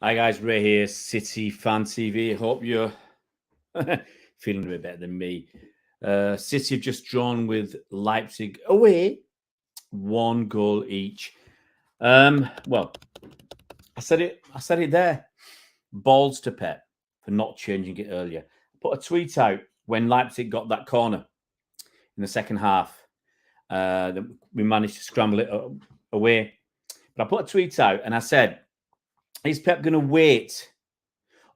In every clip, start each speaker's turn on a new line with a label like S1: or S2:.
S1: Hi guys, Ray here, City Fan TV. Hope you're feeling a bit better than me. City have just drawn with Leipzig away, 1 goal each. Well, I said it there. Balls to Pep for not changing it earlier. I put a tweet out when Leipzig got that corner in the second half. We managed to scramble it away. But I put a tweet out and I said, is Pep going to wait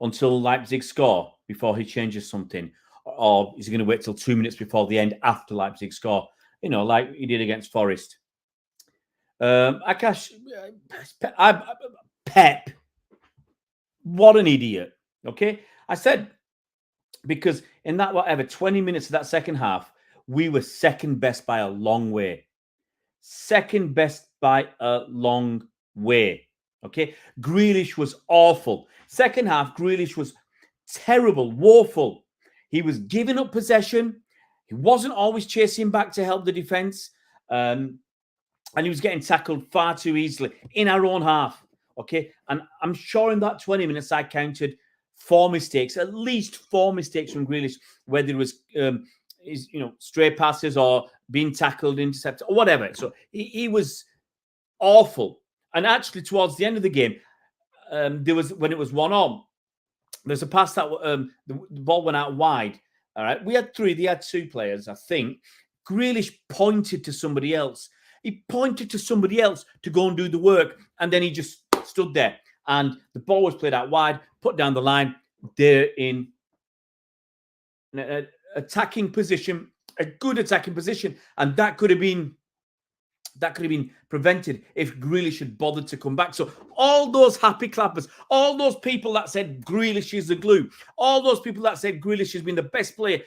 S1: until Leipzig score before he changes something? Or is he going to wait till 2 minutes before the end after Leipzig score? You know, like he did against Forest. Pep, what an idiot. Okay? I said, because in that 20 minutes of that second half, we were second best by a long way. Second best by a long way. Okay, Grealish was awful. Second half, Grealish was terrible, woeful. He was giving up possession. He wasn't always chasing back to help the defense. And he was getting tackled far too easily in our own half. Okay, and I'm sure in that 20 minutes, I counted 4 mistakes, at least 4 mistakes from Grealish, whether it was stray passes or being tackled, intercepted, or whatever. So he was awful. And actually, towards the end of the game, when it was 1-1, there's a pass that the ball went out wide. All right, we had 3. They had 2 players, I think. Grealish pointed to somebody else. He pointed to somebody else to go and do the work, and then he just stood there. And the ball was played out wide, put down the line. They're in an attacking position, a good attacking position, and that could have been prevented if Grealish had bothered to come back. So all those happy clappers, all those people that said Grealish is the glue, all those people that said Grealish has been the best player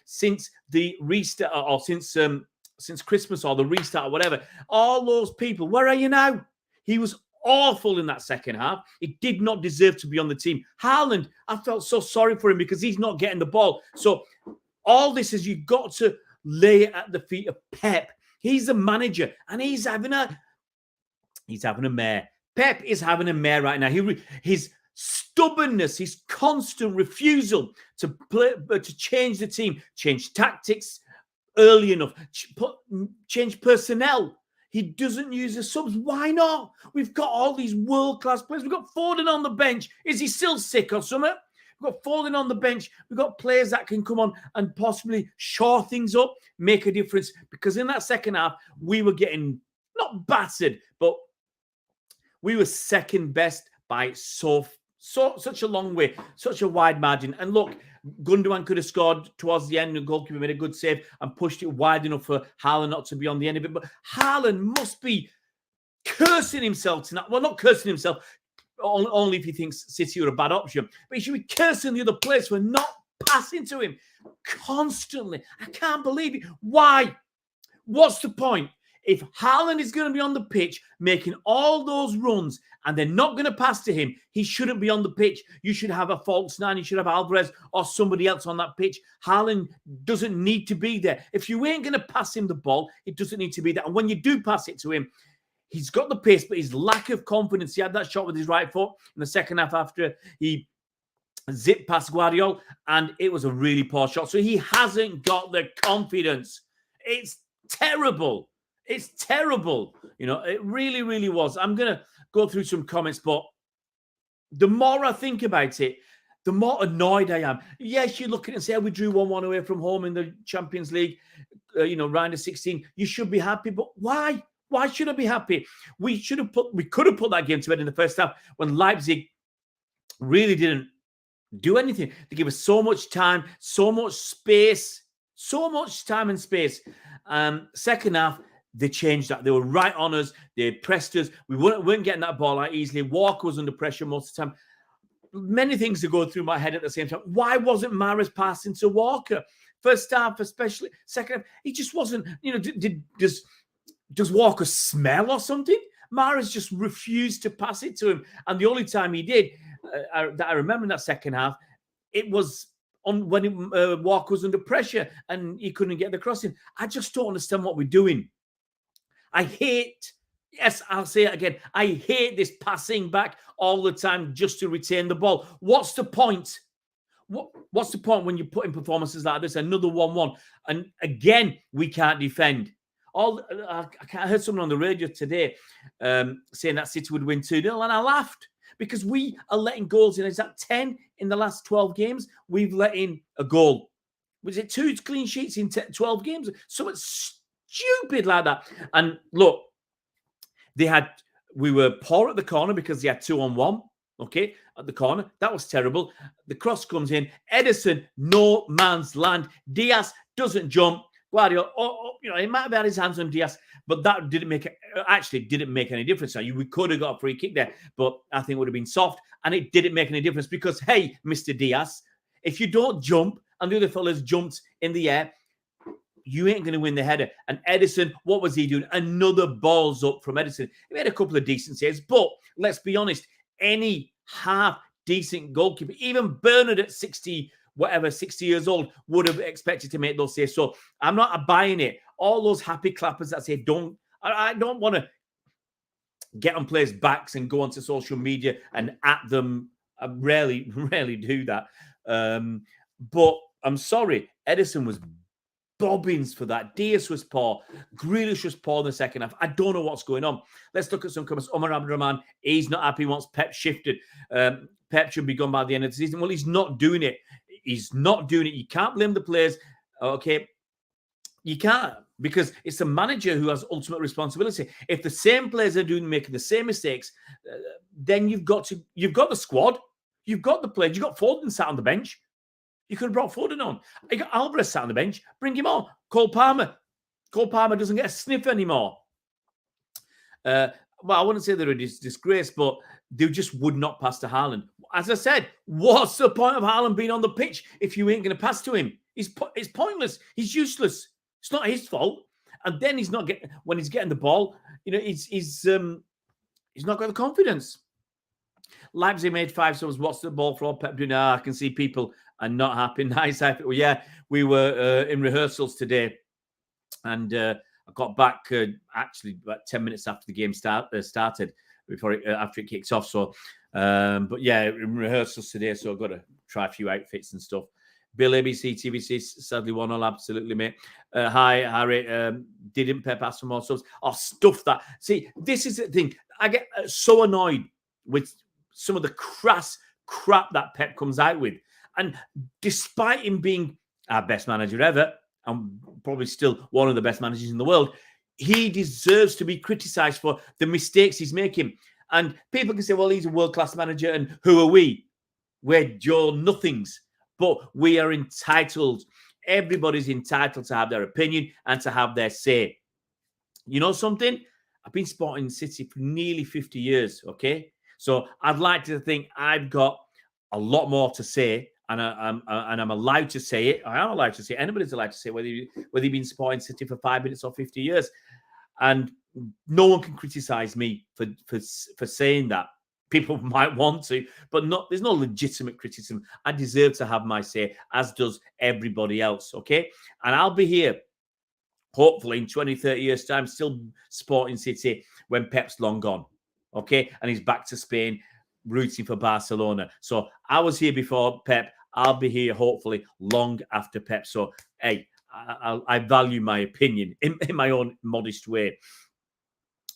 S1: since the restart or since Christmas or the restart or whatever, all those people, where are you now? He was awful in that second half. He did not deserve to be on the team. Haaland, I felt so sorry for him because he's not getting the ball. So all this is you've got to lay it at the feet of Pep. He's the manager, and he's having a mare. Pep is having a mare right now. His stubbornness, his constant refusal to change the team, change tactics early enough, change personnel. He doesn't use the subs. Why not? We've got all these world-class players. We've got Foden on the bench. Is he still sick or something? We've got Foden on the bench. We've got players that can come on and possibly shore things up, make a difference. Because in that second half, we were getting not battered, but we were second best by such a long way, such a wide margin. And look, Gundogan could have scored towards the end. The goalkeeper made a good save and pushed it wide enough for Haaland not to be on the end of it. But Haaland must be cursing himself tonight. Well, not cursing himself. Only if he thinks City are a bad option. But he should be cursing the other players for not passing to him constantly. I can't believe it. Why? What's the point? If Haaland is going to be on the pitch making all those runs and they're not going to pass to him, he shouldn't be on the pitch. You should have a false 9. You should have Alvarez or somebody else on that pitch. Haaland doesn't need to be there. If you ain't going to pass him the ball, it doesn't need to be there. And when you do pass it to him, he's got the pace, but his lack of confidence. He had that shot with his right foot in the second half after he zipped past Guardiola, and it was a really poor shot. So he hasn't got the confidence. It's terrible. It's terrible. You know, it really, really was. I'm going to go through some comments, but the more I think about it, the more annoyed I am. Yes, you look at it and say, we drew 1-1 away from home in the Champions League, round of 16. You should be happy, but why? Why should I be happy? We could have put that game to bed in the first half when Leipzig really didn't do anything. They gave us so much time, so much space, so much time and space. Second half, they changed that. They were right on us. They pressed us. We weren't getting that ball out easily. Walker was under pressure most of the time. Many things are going through my head at the same time. Why wasn't Mahrez passing to Walker? First half, especially. Second half, he just wasn't, does Walker smell or something? Mahrez just refused to pass it to him. And the only time he did, that I remember in that second half, it was when Walker was under pressure and he couldn't get the crossing. I just don't understand what we're doing. I hate Yes, I'll say it again. I hate this passing back all the time just to retain the ball. What's the point? What's the point when you put in performances like this? Another 1-1. And again, we can't defend. I heard someone on the radio today saying that City would win 2-0, and I laughed because we are letting goals in. Is that 10 in the last 12 games? We've let in a goal. Was it 2 clean sheets in 12 games? Something stupid like that. And look, we were poor at the corner because they had 2-on-1. Okay, at the corner. That was terrible. The cross comes in. Ederson, no man's land. Diaz doesn't jump. Guardiola, he might have had his hands on Diaz, but that didn't make any difference. Now, we could have got a free kick there, but I think it would have been soft, and it didn't make any difference because, hey, Mr. Diaz, if you don't jump and the other fellas jumped in the air, you ain't going to win the header. And Ederson, what was he doing? Another balls up from Ederson. He made a couple of decent saves, but let's be honest, any half-decent goalkeeper, even Bernard at 60 years old, would have expected to make those saves. So I'm not buying it. All those happy clappers that say, I don't want to get on players' backs and go onto social media and at them. I rarely do that. But I'm sorry, Ederson was bobbins for that. Diaz was poor. Grealish was poor in the second half. I don't know what's going on. Let's look at some comments. Omar Abdurrahman, he's not happy. He wants Pep shifted. Pep should be gone by the end of the season. Well, he's not doing it. He's not doing it. You can't blame the players. Okay. You can't, because it's the manager who has ultimate responsibility. If the same players are making the same mistakes, then you've got the squad. You've got the players. You've got Foden sat on the bench. You could have brought Foden on. You got Alvarez sat on the bench. Bring him on. Cole Palmer. Cole Palmer doesn't get a sniff anymore. Well, I wouldn't say they're a disgrace, but they just would not pass to Haaland. As I said, what's the point of Haaland being on the pitch if you ain't going to pass to him? It's pointless. He's useless. It's not his fault. And then when he's getting the ball, he's not got the confidence. Leipzig made 5 subs. What's the ball for? Pep doing? I can see people are not happy. Nice. Well, yeah, we were in rehearsals today, and I got back actually about 10 minutes after the game started, after it kicks off. So, but yeah, in rehearsals today, so I've got to try a few outfits and stuff. Bill ABC, TVC, sadly 1-0, absolutely, mate. Hi, Harry. Didn't Pep ask for more subs? Oh, stuff that. See, this is the thing. I get so annoyed with some of the crass crap that Pep comes out with. And despite him being our best manager ever, and probably still one of the best managers in the world, he deserves to be criticised for the mistakes he's making. And people can say, well, he's a world-class manager, and who are we? We're Joe Nothings. But we are entitled. Everybody's entitled to have their opinion and to have their say. You know something? I've been supporting City for nearly 50 years, okay? So I'd like to think I've got a lot more to say, and I'm allowed to say it. I am allowed to say it. Anybody's allowed to say whether you've been supporting City for 5 minutes or 50 years. And no one can criticize me for saying that. People might want to, but there's no legitimate criticism. I deserve to have my say, as does everybody else, okay? And I'll be here, hopefully, in 20, 30 years' time, still supporting City when Pep's long gone, okay? And he's back to Spain, rooting for Barcelona. So I was here before Pep. I'll be here, hopefully, long after Pep. So, hey, I value my opinion in my own modest way.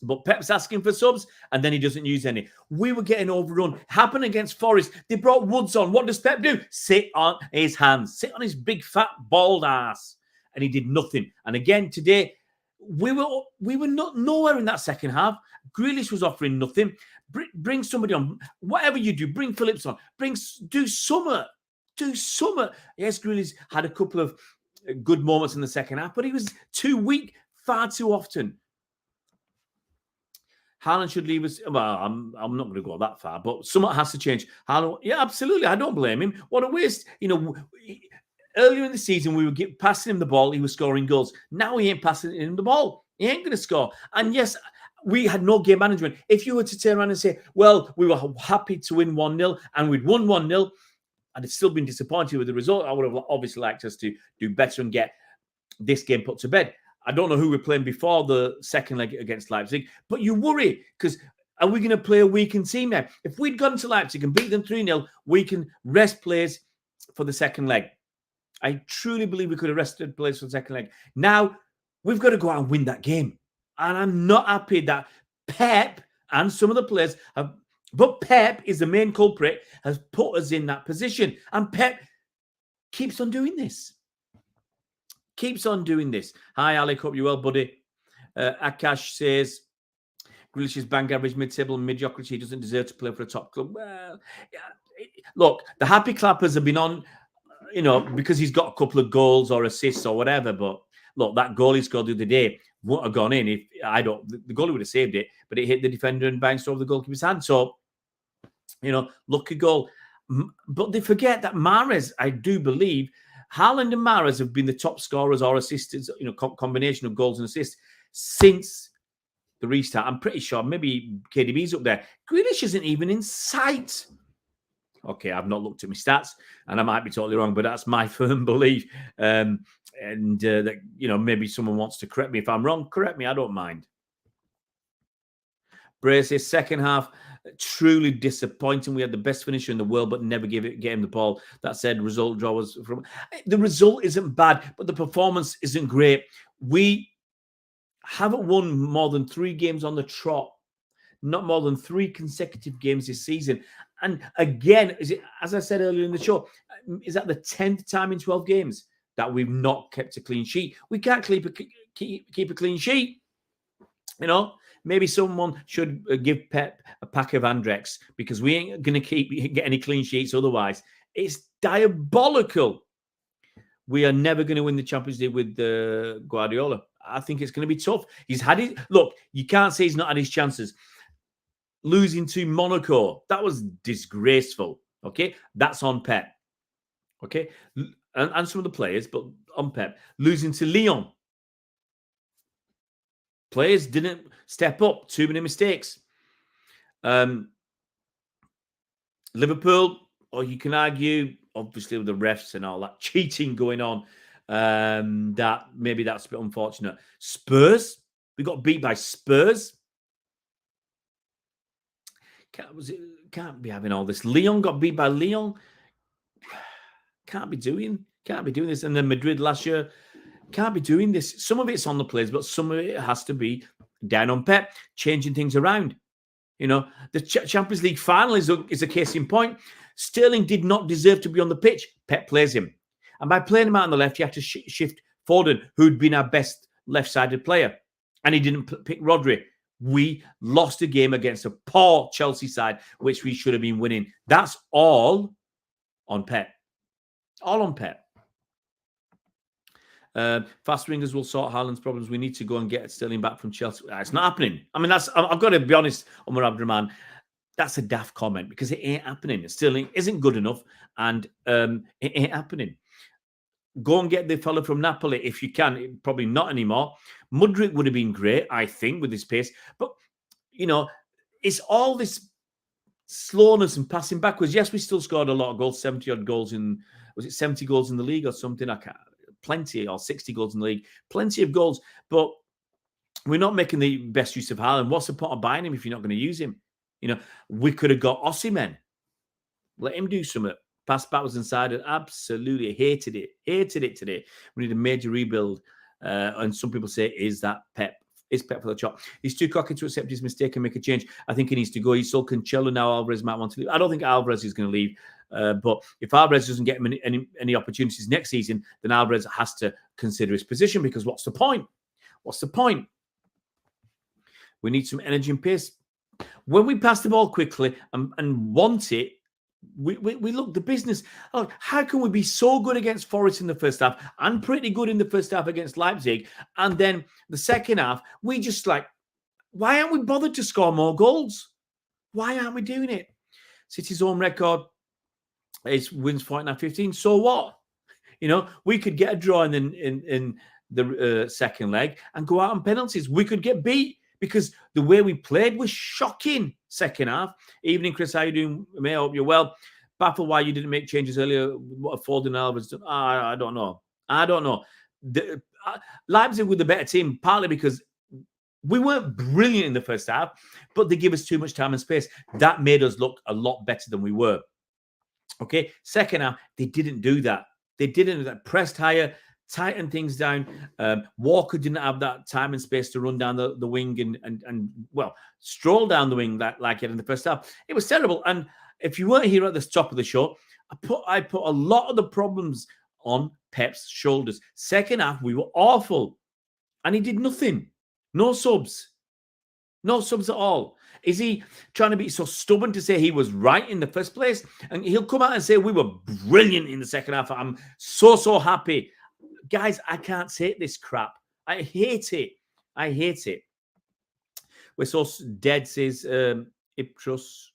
S1: But Pep's asking for subs, and then he doesn't use any. We were getting overrun. Happened against Forest. They brought Woods on. What does Pep do? Sit on his hands. Sit on his big, fat, bald ass. And he did nothing. And again, today, we were not nowhere in that second half. Grealish was offering nothing. Bring somebody on. Whatever you do, bring Phillips on. Do summer. Do summer. Yes, Grealish had a couple of good moments in the second half, but he was too weak far too often. Haaland should leave us. Well, I'm not going to go that far, but something has to change. Haaland, yeah, absolutely. I don't blame him. What a waste. Earlier in the season, we were passing him the ball. He was scoring goals. Now he ain't passing him the ball. He ain't going to score. And yes, we had no game management. If you were to turn around and say, well, we were happy to win 1-0 and we'd won 1-0, I'd have still been disappointed with the result. I would have obviously liked us to do better and get this game put to bed. I don't know who we're playing before the second leg against Leipzig, but you worry because are we going to play a weakened team there? If we'd gone to Leipzig and beat them 3-0, we can rest players for the second leg. I truly believe we could have rested players for the second leg. Now, we've got to go out and win that game. And I'm not happy that Pep and some of the players have, but Pep is the main culprit, has put us in that position. And Pep keeps on doing this. Keeps on doing this. Hi, Alec. Hope you're well, buddy. Akash says, Grealish's bang average mid-table mediocrity. He doesn't deserve to play for a top club. Well, yeah, look, the happy clappers have been on, you know, because he's got a couple of goals or assists or whatever. But look, that goal he scored the other day wouldn't have gone in if the goalie would have saved it, but it hit the defender and bounced over the goalkeeper's hand. So, you know, lucky goal. But they forget that Mahrez, I do believe, Haaland and Mahrez have been the top scorers or assistants, you know, combination of goals and assists since the restart. I'm pretty sure maybe KDB's up there. Grealish isn't even in sight. Okay, I've not looked at my stats, and I might be totally wrong, but that's my firm belief. That, you know, maybe someone wants to correct me if I'm wrong. Correct me, I don't mind. Brace's second half, truly disappointing. We had the best finisher in the world, but never gave him the ball. That said, result draw was from. The result isn't bad, but the performance isn't great. We haven't won more than 3 games on the trot, not more than 3 consecutive games this season. And again, is it, as I said earlier in the show, is that the 10th time in 12 games that we've not kept a clean sheet? We can't keep a clean sheet. You know, maybe someone should give Pep a pack of Andrex because we ain't going to get any clean sheets otherwise. It's diabolical. We are never going to win the Champions League with Guardiola. I think it's going to be tough. He's had it. Look, you can't say he's not had his chances. Losing to Monaco, that was disgraceful. Okay, that's on Pep. Okay, and some of the players, but on Pep. Losing to Lyon, players didn't step up. Too many mistakes. Liverpool, or you can argue, obviously with the refs and all that cheating going on, that maybe that's a bit unfortunate. Spurs, we got beat by Spurs. Can't be having all this. Lyon got beat by Lyon. Can't be doing this. And then Madrid last year, can't be doing this. Some of it's on the players, but some of it has to be down on Pep, changing things around. You know, the Champions League final is a case in point. Sterling did not deserve to be on the pitch. Pep plays him. And by playing him out on the left, you have to shift Foden, who'd been our best left-sided player. And he didn't pick Rodri. We lost a game against a poor Chelsea side, which we should have been winning. That's all on Pep. All on Pep. Fast ringers will sort Haaland's problems. We need to go and get Sterling back from Chelsea. It's not happening. I mean, I've got to be honest, Omar Abdurrahman. That's a daft comment because it ain't happening. Sterling isn't good enough, and it ain't happening. Go and get the fella from Napoli if you can. Probably not anymore. Mudryk would have been great, I think, with his pace. But, you know, it's all this slowness and passing backwards. Yes, we still scored a lot of goals, 70-odd goals in... Was it 70 goals in the league or something? I can't... Plenty, or 60 goals in the league. Plenty of goals. But we're not making the best use of Haaland. What's the point of buying him if you're not going to use him? You know, we could have got Osimhen. Let him do something. Pass backwards inside and absolutely hated it. Hated it today. We need a major rebuild. And some people say, is Pep for the chop? He's too cocky to accept his mistake and make a change. I think he needs to go. He's so Cancelo now. Alvarez might want to leave. I don't think Alvarez is going to leave. But if Alvarez doesn't get him any opportunities next season, then Alvarez has to consider his position because what's the point? What's the point? We need some energy and pace. When we pass the ball quickly and want it, we look the business. Oh, how can we be so good against Forest in the first half and pretty good in the first half against Leipzig, and then the second half we just like, why aren't we bothered to score more goals? Why aren't we doing it? City's home record is wins 49-15. So what? You know, we could get a draw in the second leg and go out on penalties. We could get beat because the way we played was shocking. Second half. Evening, Chris. How you doing? I hope you're well. Baffled why you didn't make changes earlier. What a Foden and Alvarez done. I don't know. Leipzig were the better team, partly because we weren't brilliant in the first half, but they give us too much time and space. That made us look a lot better than we were. Okay, second half, they didn't do that. They didn't do that. Pressed higher, tightened things down. Walker didn't have that time and space to run down the wing and well, stroll down the wing like he had in the first half. It was terrible. And if you weren't here at the top of the show, I put a lot of the problems on Pep's shoulders. Second half, we were awful. And he did nothing. No subs. No subs at all. Is he trying to be so stubborn to say he was right in the first place? And he'll come out and say, we were brilliant in the second half. I'm so happy. Guys, I can't take this crap. I hate it. I hate it. We're so dead, says Iptros.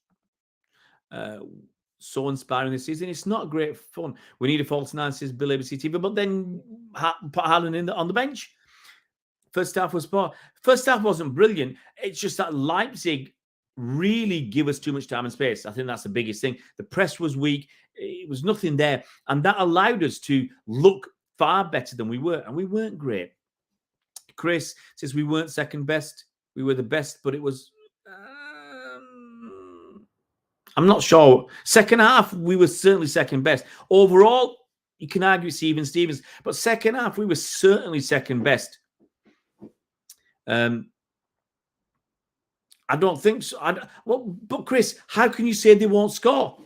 S1: So inspiring this season. It's not great fun. We need a false nine, says Bill ABC TV. But then put Haaland on the bench. First half was poor. First half wasn't brilliant. It's just that Leipzig really give us too much time and space. I think that's the biggest thing. The press was weak. It was nothing there. And that allowed us to look far better than we were. And we weren't great. Chris says we weren't second best. We were the best, but it was... I'm not sure. Second half, we were certainly second best. Overall, you can argue it's even Stevens. But second half, we were certainly second best. I don't think so. But Chris, how can you say they won't score?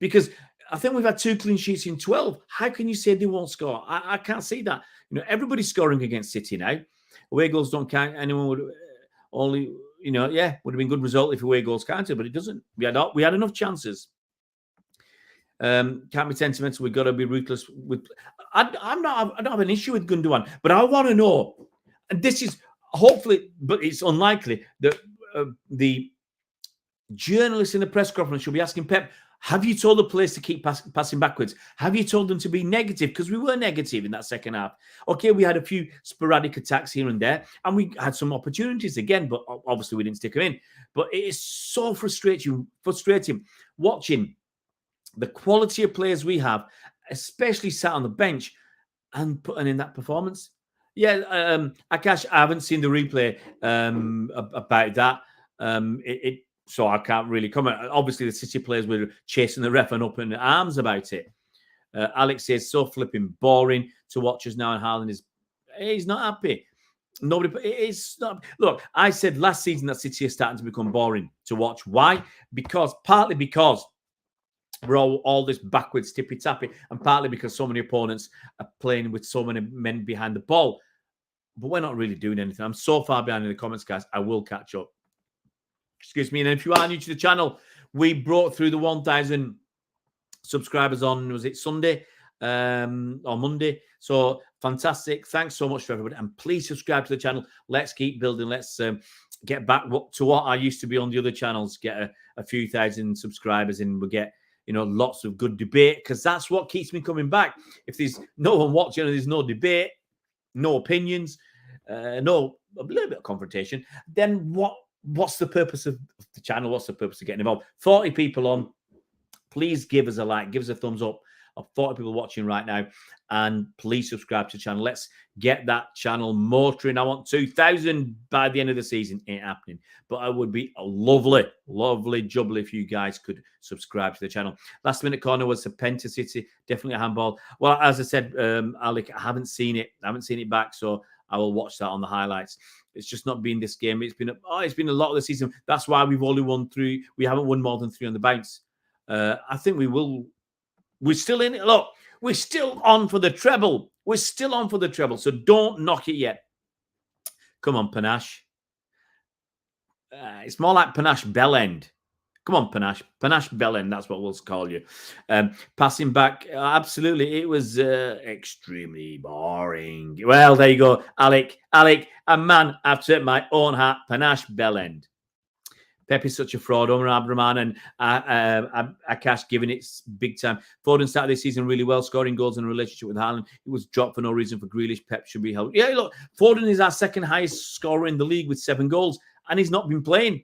S1: Because I think we've had 2 clean sheets in 12. How can you say they won't score? I can't see that. You know, everybody's scoring against City now. Away goals don't count. Anyone would only, would have been a good result if away goals counted, but it doesn't. We had enough chances. Can't be sentimental. We've got to be ruthless. I don't have an issue with Gundogan, but I want to know, and this is hopefully, but it's unlikely that the journalists in the press conference should be asking Pep, have you told the players to keep passing backwards? Have you told them to be negative? Because we were negative in that second half. Okay, we had a few sporadic attacks here and there, and we had some opportunities again, but obviously we didn't stick them in. But it is so frustrating watching the quality of players we have, especially sat on the bench and putting in that performance. Yeah, Akash, I haven't seen the replay about that. So I can't really comment. Obviously, the City players were chasing the ref and up in arms about it. Alex says, so flipping boring to watch us now, and Haaland he's not happy. It's not. Look, I said last season that City is starting to become boring to watch. Why? Partly because we're all this backwards tippy-tappy, and partly because so many opponents are playing with so many men behind the ball. But we're not really doing anything. I'm so far behind in the comments, guys. I will catch up. Excuse me. And if you are new to the channel, we brought through the 1,000 subscribers on, was it Sunday or Monday? So fantastic. Thanks so much for everybody. And please subscribe to the channel. Let's keep building. Let's get back to what I used to be on the other channels. Get a few thousand subscribers and we'll get, lots of good debate, because that's what keeps me coming back. If there's no one watching and there's no debate, no opinions, a little bit of confrontation, then what's the purpose of the channel? What's the purpose of getting involved? 40 people on. Please give us a like, give us a thumbs up. 40 people watching right now, and please subscribe to the channel. Let's get that channel motoring. I want 2,000 by the end of the season. Ain't happening, but it would be a lovely jubbly if you guys could subscribe to the channel. Last minute corner was Penta City, definitely a handball. Well, as I said, Alec, I haven't seen it. I haven't seen it back, so I will watch that on the highlights. It's just not been this game. It's been a lot of the season. That's why we've only won 3. We haven't won more than 3 on the bounce. I think we will. We're still in it. Look, we're still on for the treble. We're still on for the treble. So don't knock it yet. Come on, Panache. It's more like Panache Bellend. Come on, Panache. Panache Bellend. That's what we'll call you. Passing back. Absolutely. It was extremely boring. Well, there you go. Alec, a man after my own heart. Panache Bellend. Pep is such a fraud. Omar Abraman and Akash giving it big time. Foden started this season really well, scoring goals in a relationship with Haaland. He was dropped for no reason for Grealish. Pep should be held. Yeah, look, Foden is our second highest scorer in the league with 7 goals, and he's not been playing.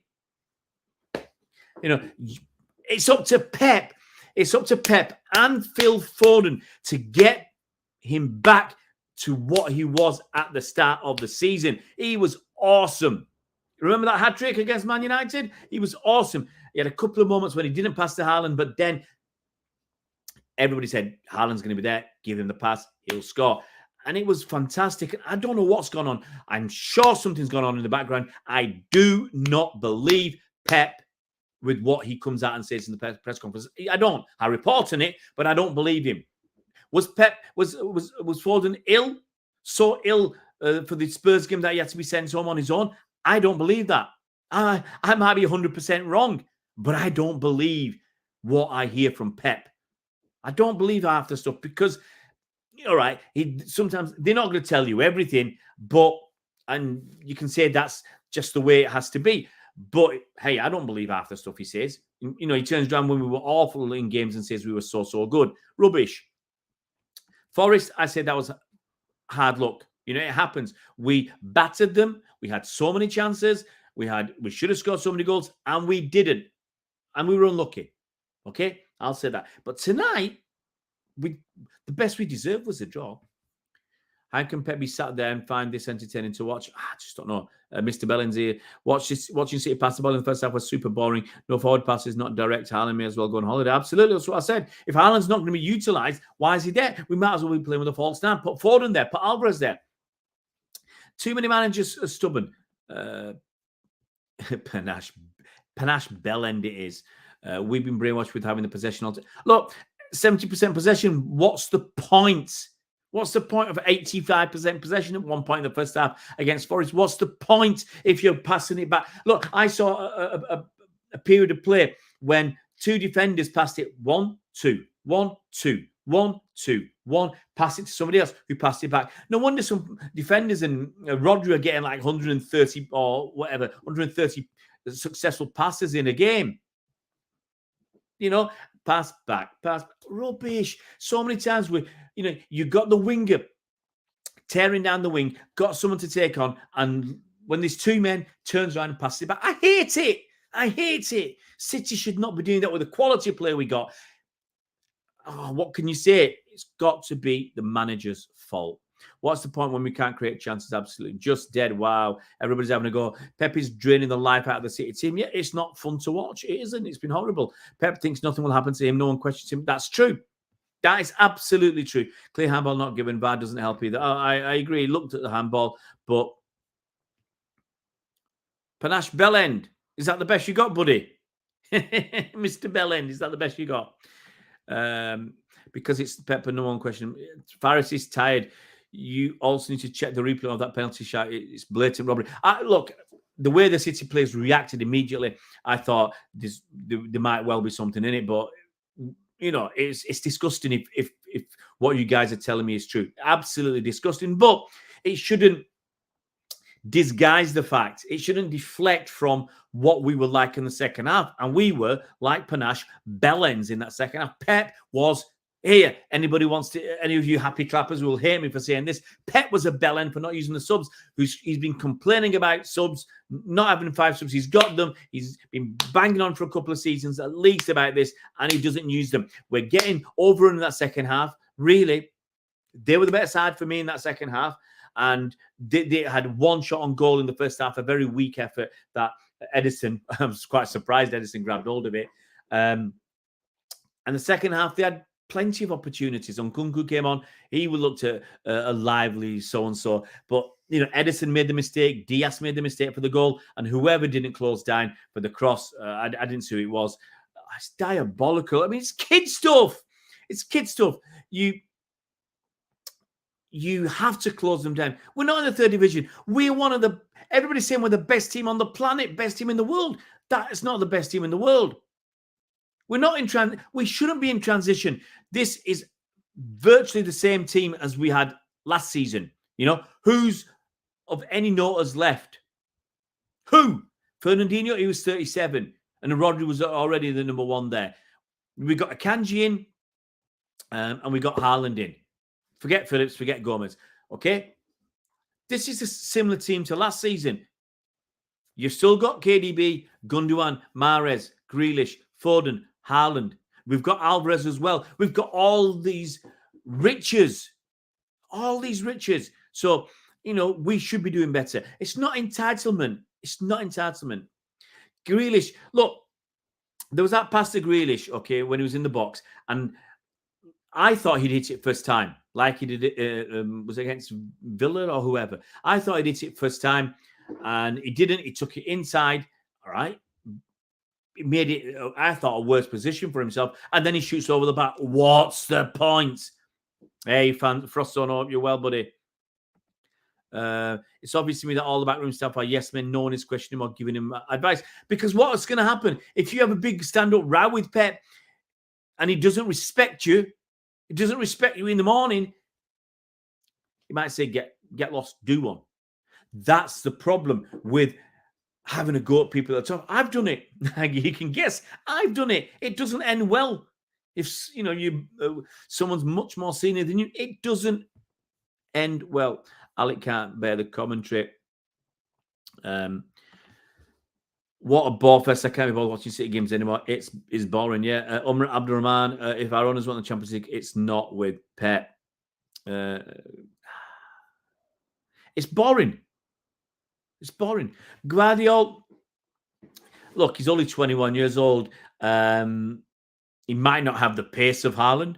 S1: It's up to Pep. It's up to Pep and Phil Foden to get him back to what he was at the start of the season. He was awesome. Remember that hat-trick against Man United? He was awesome. He had a couple of moments when he didn't pass to Haaland, but then everybody said, Haaland's going to be there. Give him the pass. He'll score. And it was fantastic. I don't know what's gone on. I'm sure something's gone on in the background. I do not believe Pep with what he comes out and says in the press conference. I don't. I report on it, but I don't believe him. Was Foden ill? So ill for the Spurs game that he had to be sent home on his own? I don't believe that. I might be 100% wrong, but I don't believe what I hear from Pep. I don't believe half the stuff because, all right, sometimes they're not going to tell you everything, and you can say that's just the way it has to be. But hey, I don't believe half the stuff he says. You know, he turns around when we were awful in games and says we were so good. Rubbish. Forest, I said that was hard luck. You know, it happens. We battered them. We had so many chances. We should have scored so many goals, and we didn't. And we were unlucky. Okay, I'll say that. But tonight, the best we deserved was a draw. How can Pep be sat there and find this entertaining to watch? I just don't know. Mr. Belling's here. Watching City pass the ball in the first half was super boring. No forward passes, not direct. Haaland may as well go on holiday. Absolutely, that's what I said. If Haaland's not going to be utilised, why is he there? We might as well be playing with a false nine. Put Foden there. Put Alvarez there. Too many managers are stubborn. Panache Bellend it is. We've been brainwashed with having the possession. Look, 70% possession. What's the point? What's the point of 85% possession at one point in the first half against Forest? What's the point if you're passing it back? Look, I saw a period of play when two defenders passed it 1-2, 1-2, 1-2, 1, pass it to somebody else who passed it back. No wonder some defenders and Rodri are getting like 130 or whatever, 130 successful passes in a game. You know, pass back. Rubbish. So many times you got the winger tearing down the wing, got someone to take on, and when there's two men, turns around and passes it back. I hate it. City should not be doing that with the quality of player we got. Oh, what can you say? It's got to be the manager's fault. What's the point when we can't create chances? Absolutely. Just dead. Wow. Everybody's having a go. Pep is draining the life out of the City team. Yeah, it's not fun to watch. It isn't. It's been horrible. Pep thinks nothing will happen to him. No one questions him. That's true. That is absolutely true. Clear handball not given. VAR doesn't help either. I agree. He looked at the handball, but Panache Bellend, is that the best you got, buddy? Mr. Bellend, is that the best you got? Because it's Pep and no one question. Faris is tired. You also need to check the replay of that penalty shot. It's blatant robbery. Look, the way the City players reacted immediately, I thought there might well be something in it, but you know, it's disgusting if what you guys are telling me is true. Absolutely disgusting, but it shouldn't disguise the fact. It shouldn't deflect from what we were like in the second half. And we were like Panache Bellends in that second half. Pep was here. Any of you happy clappers will hate me for saying this. Pep was a bellend for not using the subs. He's been complaining about subs, not having 5 subs. He's got them. He's been banging on for a couple of seasons at least about this, and he doesn't use them. We're getting over in that second half. Really, they were the better side for me in that second half. And they had one shot on goal in the first half, a very weak effort that Ederson, I was quite surprised Ederson grabbed hold of it. And the second half, they had plenty of opportunities. Nkunku came on. He would look to a lively so-and-so. But, you know, Ederson made the mistake. Diaz made the mistake for the goal. And whoever didn't close down for the cross, I didn't see who it was. It's diabolical. I mean, it's kid stuff. It's kid stuff. You have to close them down. We're not in the third division. We're one of the... Everybody's saying we're the best team on the planet, best team in the world. That is not the best team in the world. We're not in we shouldn't be in transition. This is virtually the same team as we had last season. You know, who's of any note has left? Who? Fernandinho, he was 37. And Rodri was already the number 1 there. We got Akanji in, and we got Haaland in. Forget Phillips, forget Gomez. Okay? This is a similar team to last season. You've still got KDB, Gundogan, Mahrez, Grealish, Foden, Haaland. We've got Alvarez as well. We've got all these riches All these riches. So, we should be doing better. It's not entitlement. It's not entitlement. Grealish, look, there was that pass to Grealish, okay, when he was in the box, and I thought he'd hit it first time, like he did it, was it against Villa or whoever. I thought he'd hit it first time, and he didn't. He took it inside, all right. He made it, I thought, a worse position for himself, and then he shoots over the back. What's the point? Hey, Froston, I hope you're well, buddy. It's obvious to me that all the backroom staff are yes men. No one is questioning him or giving him advice. Because what's going to happen if you have a big stand-up row with Pep and he doesn't respect you, he doesn't respect you in the morning, he might say, get lost, do one. That's the problem with having a go at people at the top. I've done it. You can guess. I've done it. It doesn't end well. If someone's much more senior than you, it doesn't end well. Alec can't bear the commentary. What a ball fest. I can't be bothered watching City games anymore. It's boring, yeah. Umar Abdurrahman, if our owners want the Champions League, it's not with Pep. It's boring. It's boring. Guardiola, look, he's only 21 years old. He might not have the pace of Haaland,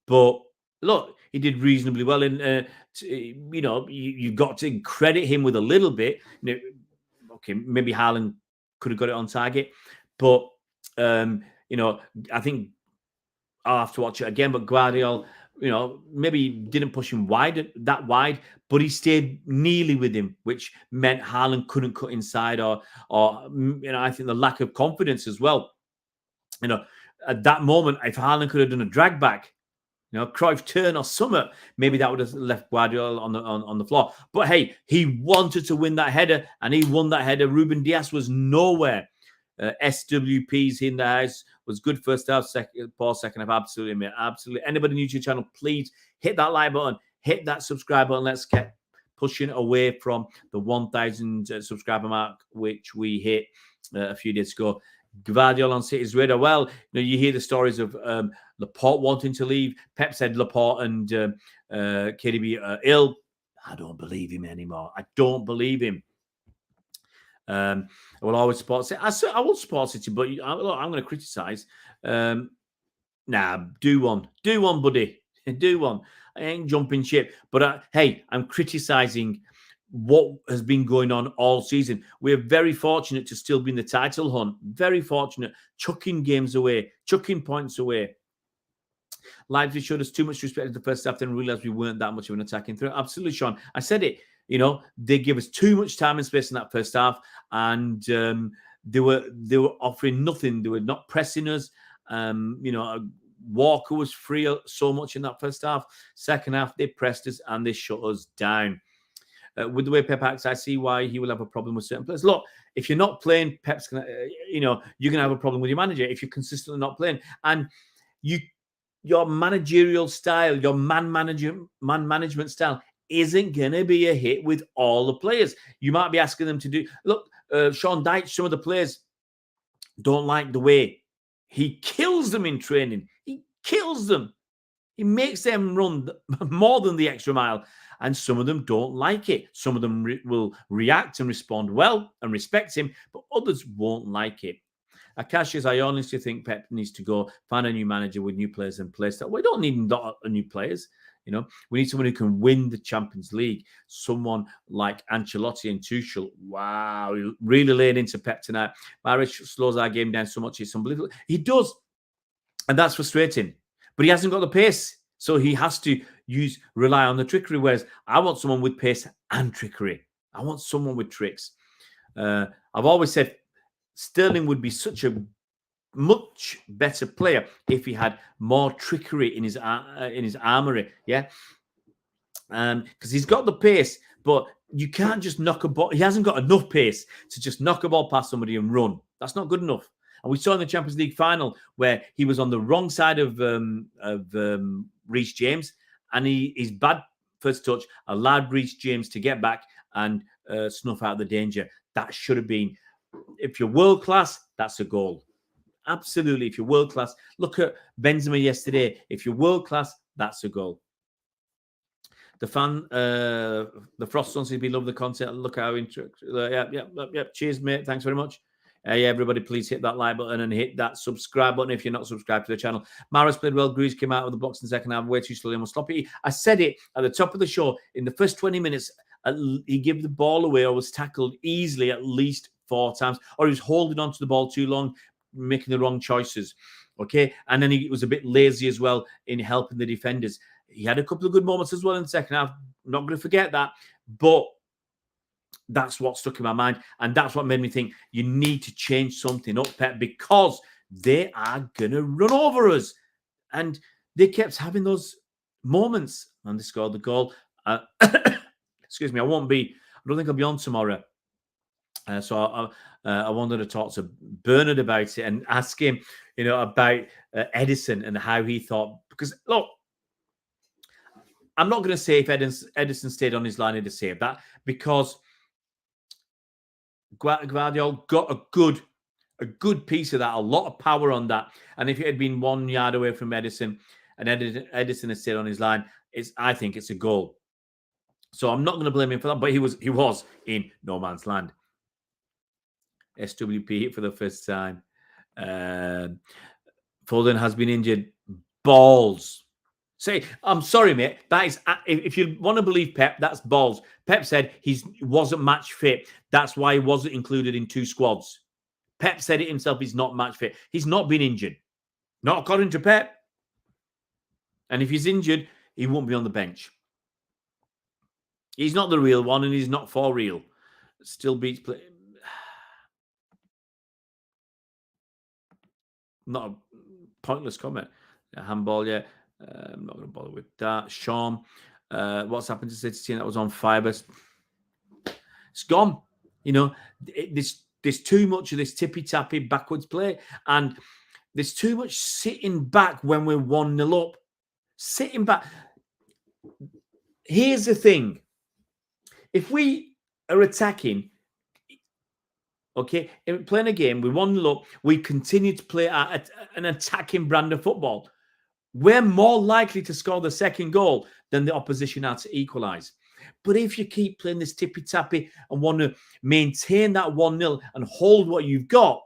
S1: but look, he did reasonably well. And, you've got to credit him with a little bit. Okay, maybe Haaland could have got it on target. But, I think I'll have to watch it again. But Guardiola, maybe he didn't push him that wide, but he stayed nearly with him, which meant Haaland couldn't cut inside or I think the lack of confidence as well. At that moment, if Haaland could have done a drag back, Cruyff turn or something, maybe that would have left Guardiola on the floor. But hey, he wanted to win that header, and he won that header. Ruben Dias was nowhere. SWP's in the house. Was good first half, poor second half. Absolutely, mate. Absolutely. Anybody new to the channel, please hit that like button, hit that subscribe button. Let's get pushing away from the 1,000 subscriber mark, which we hit a few days ago. Guardiola on City's radar. Well, you hear the stories of Laporte wanting to leave. Pep said Laporte and KDB are ill. I don't believe him anymore. I don't believe him. I will always support City. I will support City, but I'm going to criticise. Nah, do one. Do one, buddy. Do one. I ain't jumping ship. But hey, I'm criticising what has been going on all season. We're very fortunate to still be in the title hunt. Very fortunate. Chucking games away. Chucking points away. Leipzig showed us too much respect in the first half, then realised we weren't that much of an attacking threat. Absolutely, Sean. I said it. They gave us too much time and space in that first half, and they were offering nothing. They were not pressing us. Walker was free so much in that first half. Second half, they pressed us and they shut us down. With the way Pep acts, I see why he will have a problem with certain players. Look, if you're not playing, Pep's gonna, you're gonna have a problem with your manager if you're consistently not playing. And your managerial style, your man management style isn't gonna be a hit with all the players. You might be asking them to do. Look, Sean Dyche, some of the players don't like the way he kills them in training. He kills them. He makes them run more than the extra mile. And some of them don't like it. Some of them will react and respond well and respect him, but others won't like it. Akashi's, I honestly think Pep needs to go find a new manager with new players and play style. We don't need new players. We need someone who can win the Champions League. Someone like Ancelotti and Tuchel. Wow, really laying into Pep tonight. Mahrez slows our game down so much. It's unbelievable. He does. And that's frustrating. But he hasn't got the pace. So he has to rely on the trickery, whereas I want someone with pace and trickery. I want someone with tricks. I've always said Sterling would be such a much better player if he had more trickery in his armory. Yeah, because he's got the pace, but you can't just knock a ball. He hasn't got enough pace to just knock a ball past somebody and run. That's not good enough. And we saw in the Champions League final where he was on the wrong side of Reece James, and his bad first touch allowed Reece James to get back and snuff out the danger. That should have been, if you're world class, that's a goal. Absolutely, if you're world class. Look at Benzema yesterday. If you're world class, that's a goal. The fan, the Frost on CB, love the content. Look how yeah. Cheers, mate. Thanks very much. Yeah, everybody, please hit that like button and hit that subscribe button if you're not subscribed to the channel. Mahrez played well. Greaves came out of the box in the second half, way too slowly and was sloppy. I said it at the top of the show. In the first 20 minutes, he gave the ball away or was tackled easily at least 4 times, or he was holding on to the ball too long, making the wrong choices. Okay, and then he was a bit lazy as well in helping the defenders. He had a couple of good moments as well in the second half. I'm not going to forget that, but that's what stuck in my mind. And that's what made me think you need to change something up, Pep, because they are going to run over us. And they kept having those moments. And they scored the goal. Excuse me, I don't think I'll be on tomorrow. So I wanted to talk to Bernard about it and ask him, about Ederson and how he thought. Because, look, I'm not going to say if Ederson stayed on his line, he'd have saved that, because Guardiola got a good piece of that, a lot of power on that. And if it had been 1 yard away from Ederson and Ederson had stayed on his line, I think it's a goal. So I'm not going to blame him for that, but he was in no man's land. SWP for the first time. Foden has been injured. Balls. Say, I'm sorry, mate. That is, if you want to believe Pep, that's balls. Pep said he wasn't match fit. That's why he wasn't included in 2 squads. Pep said it himself. He's not match fit. He's not been injured. Not according to Pep. And if he's injured, he won't be on the bench. He's not the real one, and he's not for real. Still beats play. Not a pointless comment. A handball, yeah. I'm not going to bother with that. Sean, what's happened to City team that was on fibre? It's gone. There's too much of this tippy-tappy backwards play, and there's too much sitting back when we're 1-0 up. Sitting back. Here's the thing. If we are attacking, okay, playing a game, we 1-0 up, we continue to play at an attacking brand of football, we're more likely to score the second goal than the opposition are to equalise. But if you keep playing this tippy-tappy and want to maintain that 1-0 and hold what you've got,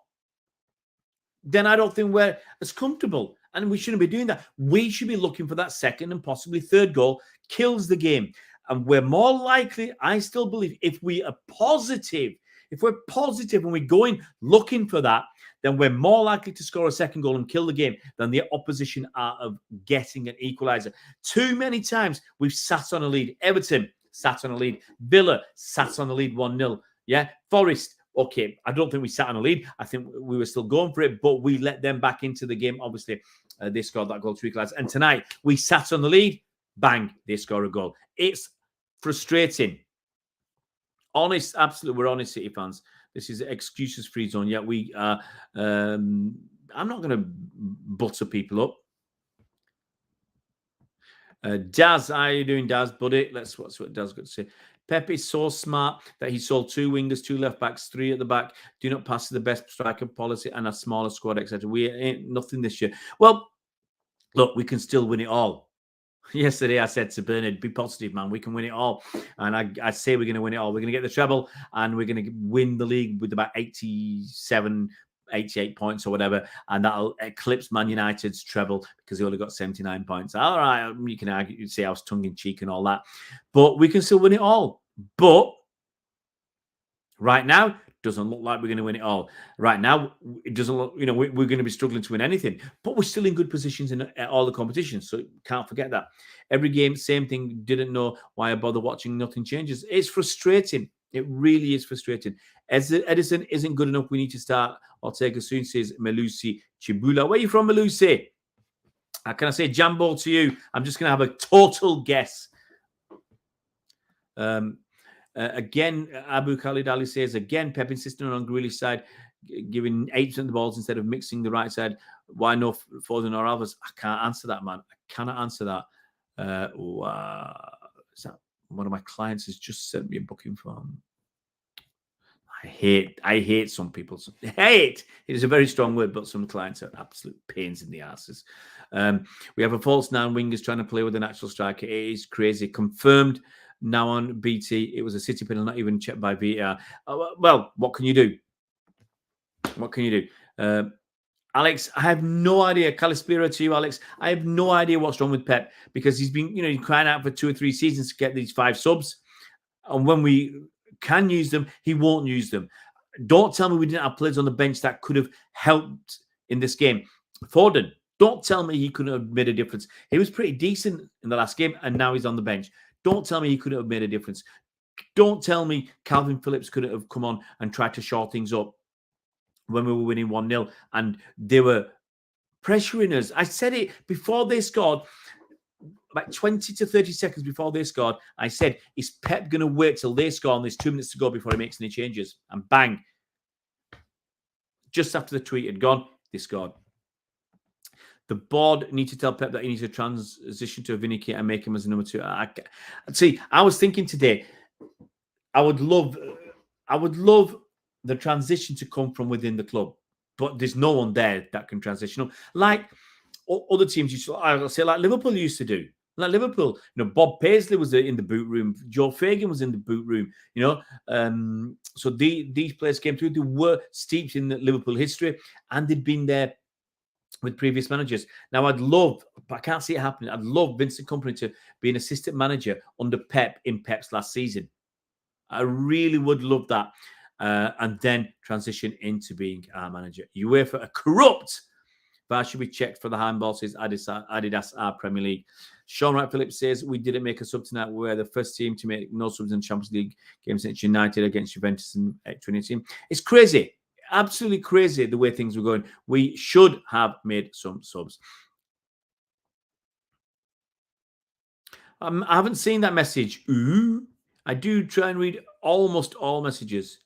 S1: then I don't think we're as comfortable. And we shouldn't be doing that. We should be looking for that second and possibly third goal, kills the game. And we're more likely, I still believe, if we are positive, if we're positive and we're going looking for that, then we're more likely to score a second goal and kill the game than the opposition are of getting an equaliser. Too many times we've sat on a lead. Everton sat on a lead. Villa sat on the lead 1-0. Yeah, Forest, okay, I don't think we sat on a lead. I think we were still going for it, but we let them back into the game. Obviously, they scored that goal to equalise. And tonight, we sat on the lead. Bang, they score a goal. It's frustrating. Honest, absolutely, we're honest City fans. This is excuses free zone. Yeah, we are. I'm not going to butter people up. Daz, how are you doing, Daz, buddy? What's what Daz got to say. Pep is so smart that he sold 2 wingers, 2 left backs, 3 at the back. Do not pass to the best striker policy and a smaller squad, etc. We ain't nothing this year. Well, look, we can still win it all. Yesterday, I said to Bernard, be positive, man. We can win it all. And I say we're going to win it all. We're going to get the treble and we're going to win the league with about 87, 88 points or whatever. And that'll eclipse Man United's treble because they only got 79 points. All right, you can argue, you say I was tongue-in-cheek and all that. But we can still win it all. But right now, doesn't look like we're going to win it all. Right now, it doesn't look, we're going to be struggling to win anything. But we're still in good positions in all the competitions. So can't forget that. Every game, same thing. Didn't know why I bother watching. Nothing changes. It's frustrating. It really is frustrating. As Ederson isn't good enough, we need to start Ortega soon, says Melusi Chibula. Where are you from, Melusi? Can I say Jambo to you? I'm just going to have a total guess. Again, Abu Khalid Ali says, again, Pep insisting on Grealish's side, giving 8% of the balls instead of mixing the right side. Why no Foden or Alvarez? I can't answer that, man. I cannot answer that. Is that one of my clients has just sent me a booking form? I hate some people. Hate it is a very strong word, but some clients are absolute pains in the asses. We have a false 9 wingers trying to play with an actual striker. It is crazy. Confirmed now on BT. It was a City penalty, not even checked by VAR. Well, what can you do? What can you do? Alex, I have no idea. Calispira to you, Alex. I have no idea what's wrong with Pep, because he's been, he's crying out for 2 or 3 seasons to get these 5 subs. And when we can use them, he won't use them. Don't tell me we didn't have players on the bench that could have helped in this game. Foden, don't tell me he couldn't have made a difference. He was pretty decent in the last game, and now he's on the bench. Don't tell me he couldn't have made a difference. Don't tell me Calvin Phillips couldn't have come on and tried to shore things up when we were winning 1-0 and they were pressuring us. I said it before they scored, about 20 to 30 seconds before they scored. I said, is Pep going to wait till they score and there's 2 minutes to go before he makes any changes? And bang, just after the tweet had gone, they scored. The board need to tell Pep that he needs to transition to a Vindicate and make him as a number 2. I was thinking today, I would love the transition to come from within the club, but there's no one there that can transition. Like other teams used to, I'll say, like Liverpool used to do. Like Liverpool, Bob Paisley was in the boot room. Joe Fagan was in the boot room. So these players came through. They were steeped in the Liverpool history, and they'd been there with previous managers. Now, I'd love, but I can't see it happening. I'd love Vincent Kompany to be an assistant manager under Pep in Pep's last season. I really would love that. And then transition into being our manager. UEFA are corrupt. VAR should be checked for the handball, says Adidas, our Premier League. Sean Wright Phillips says, we didn't make a sub tonight. We're the first team to make no subs in Champions League games since United against Juventus in 2018. It's crazy. Absolutely crazy the way things were going. We should have made some subs. I haven't seen that message. Ooh. I do try and read almost all messages.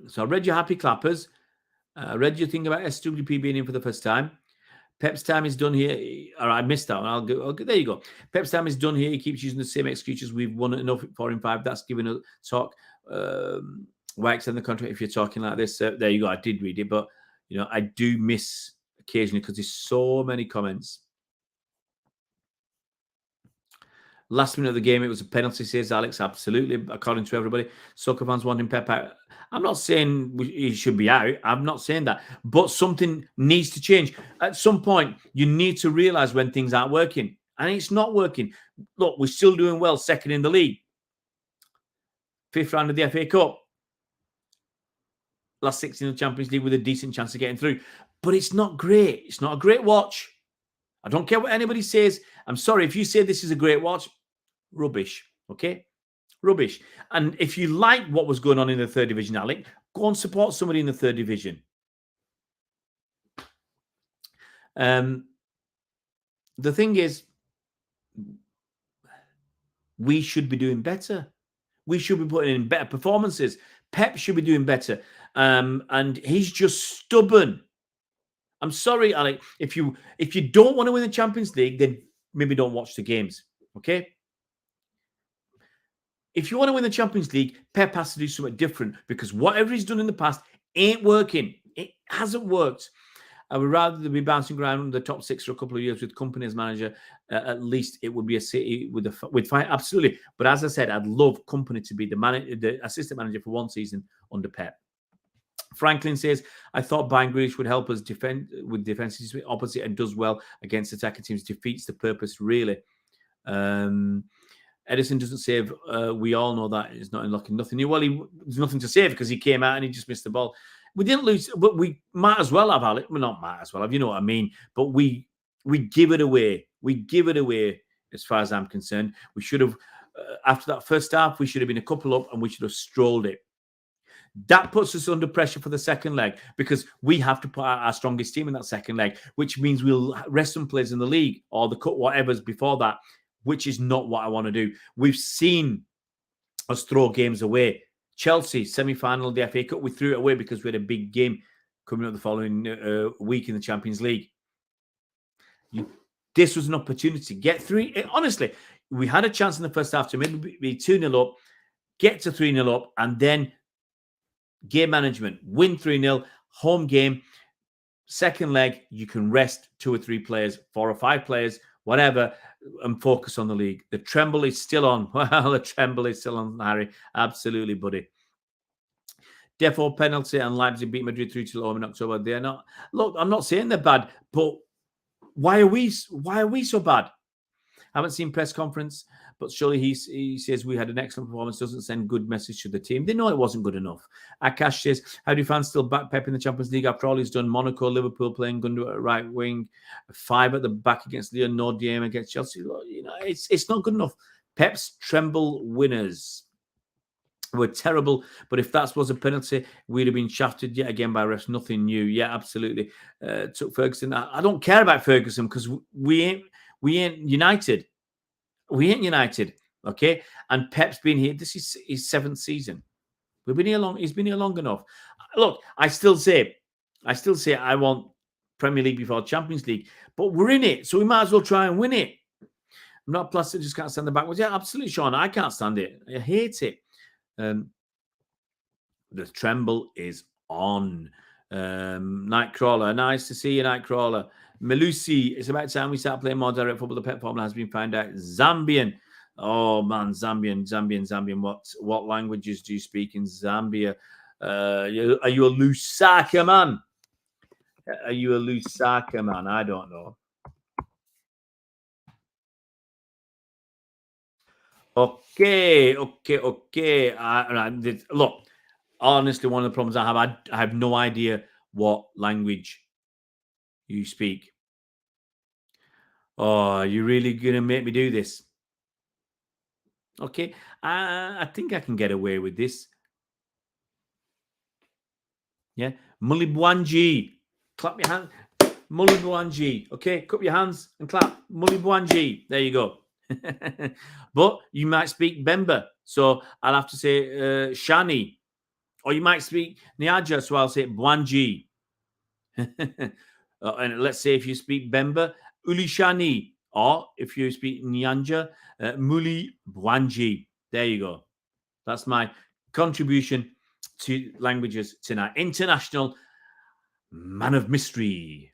S1: So I read your happy clappers. I read your thing about SWP being in for the first time. Pep's time is done here. All right, I missed that one. I'll go. There you go. Pep's time is done here. He keeps using the same excuses. We've won enough 4 in 5. That's giving a talk. Why extend the contract if you're talking like this? There you go. I did read it, but I do miss occasionally because there's so many comments. Last minute of the game, it was a penalty, says Alex. Absolutely, according to everybody. Soccer fans wanting Pep out. I'm not saying he should be out. I'm not saying that. But something needs to change. At some point, you need to realise when things aren't working. And it's not working. Look, we're still doing well, 2nd in the league. 5th round of the FA Cup. Last 6 in the Champions League with a decent chance of getting through. But it's not great. It's not a great watch. I don't care what anybody says. I'm sorry, if you say this is a great watch, rubbish, okay? Rubbish. And if you like what was going on in the 3rd division, Alec, go and support somebody in the 3rd division. The thing is, we should be doing better. We should be putting in better performances. Pep should be doing better. And he's just stubborn. I'm sorry, Alec. If you don't want to win the Champions League, then maybe don't watch the games, okay? If you want to win the Champions League, Pep has to do something different because whatever he's done in the past ain't working. It hasn't worked. I would rather be bouncing around the top 6 for a couple of years with Kompany as manager. At least it would be a City with fight. Absolutely. But as I said, I'd love Kompany to be the assistant manager for 1 season under Pep. Franklin says, I thought buying Grealish would help us defend with defenses opposite and does well against attacking teams. Defeats the purpose, really. Ederson doesn't save. We all know that he's not unlocking nothing new. Well, there's nothing to save because he came out and he just missed the ball. We didn't lose, but we might as well have, Alec. Well, not might as well have, you know what I mean? But we give it away. We give it away as far as I'm concerned. We should have, after that first half, we should have been a couple up and we should have strolled it. That puts us under pressure for the second leg because we have to put out our strongest team in that second leg, which means we'll rest some players in the league or the cup, whatever's before that, which is not what I want to do. We've seen us throw games away. Chelsea, semi-final of the FA Cup, we threw it away because we had a big game coming up the following week in the Champions League. This was an opportunity to get through. Honestly, we had a chance in the first half to maybe be 2-0 up. get to 3-0 up, and then game management, win 3-0, home game, second leg, you can rest 2 or 3 players, 4 or 5 players, whatever, and focus on the league. The tremble is still on. Well, the tremble is still on, Harry. Absolutely, buddy. Defo penalty, and Leipzig beat Madrid 3-2 home in October. They're not. Look, I'm not saying they're bad, but why are we so bad? I haven't seen press conference, but surely he says we had an excellent performance, doesn't send good message to the team. They know it wasn't good enough. Akash says, how do fans still back Pep in the Champions League after all he's done? Monaco, Liverpool playing Gundogan at right wing, 5 at the back against Lyon, no DM against Chelsea. You know, it's not good enough. Pep's tremble winners were terrible, but if that was a penalty, we'd have been shafted yet again by refs. Nothing new. Yeah, absolutely. Took Ferguson. I don't care about Ferguson because we ain't United. We ain't United, okay? And Pep's been here. This is his 7th season. We've been here long. He's been here long enough. Look, I still say I want Premier League before Champions League, but we're in it, so we might as well try and win it. I'm not plastic, just can't stand the backwards. Yeah, absolutely, Sean. I can't stand it. I hate it. The tremble is on. Nightcrawler, nice to see you, Nightcrawler. Melusi, it's about time we start playing more direct football. The Pep formula has been found out. Zambian. Oh, man, Zambian. What languages do you speak in Zambia? Are you a Lusaka man? Are you a Lusaka man? I don't know. Okay. Look, honestly, one of the problems I have no idea what language you speak. Oh, are you really going to make me do this? Okay, I think I can get away with this. Yeah, Mulibwanji. Clap your hands. Mulibwanji. Okay, cup your hands and clap. Mulibwanji. There you go. But you might speak Bemba, so I'll have to say Shani. Or you might speak Niaja, so I'll say Bwanji. And let's say if you speak Bemba, Ulishani. Or if you speak Nyanja, Muli Bwanji. There you go. That's my contribution to languages tonight. International man of mystery.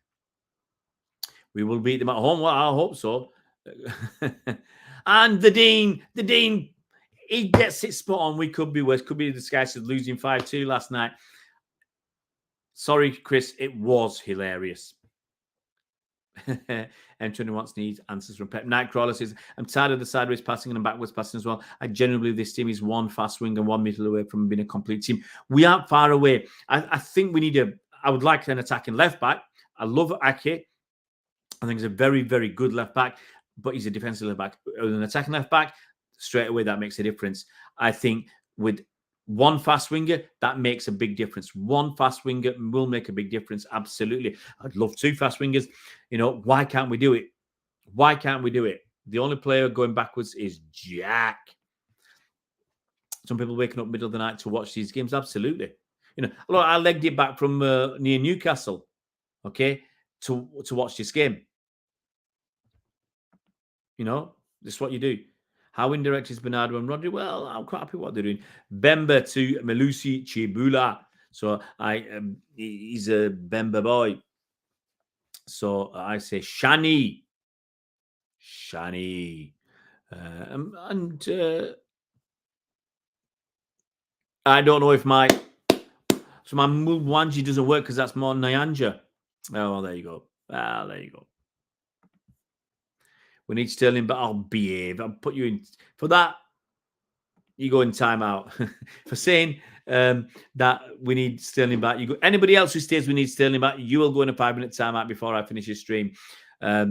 S1: We will beat them at home. Well, I hope so. And the Dean, he gets it spot on. We could be worse. Could be the Skies losing 5-2 last night. Sorry, Chris. It was hilarious. M21 needs answers from Pep. Nightcrawler says, I'm tired of the sideways passing and backwards passing as well. I genuinely believe this team is one fast wing and 1 meter away from being a complete team. We aren't far away. I think we need I would like an attacking left back. I love Ake. I think he's a very, very good left back, but he's a defensive left back. An attacking left back, straight away, that makes a difference. I think with one fast winger, that makes a big difference. One fast winger will make a big difference. Absolutely. I'd love 2 fast wingers. You know, why can't we do it? Why can't we do it? The only player going backwards is Jack. Some people waking up middle of the night to watch these games. Absolutely. You know, look, I legged it back from near Newcastle, okay, to watch this game. You know, this is what you do. How indirect is Bernardo and Rodri? Well, I'm quite happy what they're doing. Bemba to Melusi Chibula. So he's a Bemba boy. So I say Shani. I don't know if my Mulwanji doesn't work because that's more Nyanja. Oh, well, there you go. There you go. We need Sterling, but I'll behave. I'll put you in for that. You go in timeout for saying that we need Sterling back. You go. Anybody else who stays, we need Sterling back. You will go in a 5-minute timeout before I finish this stream. I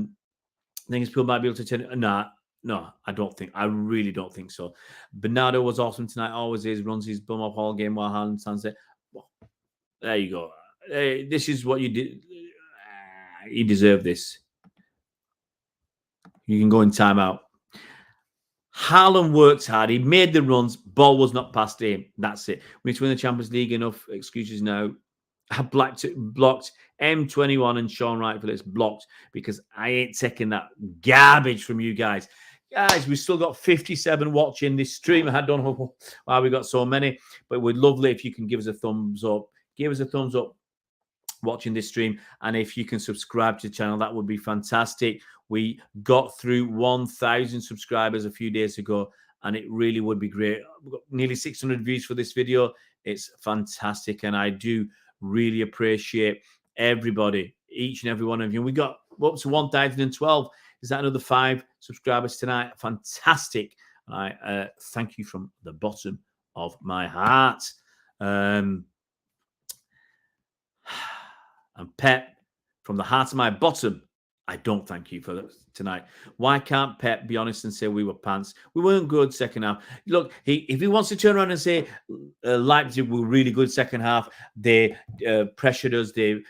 S1: think people might be able to turn it. No, I don't think. I really don't think so. Bernardo was awesome tonight. Always is. Runs his bum off all game while Haaland stands there. Well, there you go. This is what you did. He deserved this. You can go in timeout. Haaland worked hard. He made the runs. Ball was not passed him. That's it. We need to win the Champions League. Enough excuses now. I blocked M21 and Sean Wright for this blocked because I ain't taking that garbage from you guys. Guys, we've still got 57 watching this stream. I don't know why we got so many, but we'd lovely if you can give us a thumbs up. Give us a thumbs up watching this stream. And if you can subscribe to the channel, that would be fantastic. We got through 1,000 subscribers a few days ago, and it really would be great. We've got nearly 600 views for this video. It's fantastic, and I do really appreciate everybody, each and every one of you. We got up to 1,012. Is that another 5 subscribers tonight? Fantastic. And I thank you from the bottom of my heart. And Pep, from the heart of my bottom, I don't thank you for that tonight. Why can't Pep be honest and say we were pants? We weren't good second half. Look, if he wants to turn around and say Leipzig were really good second half, they pressured us, they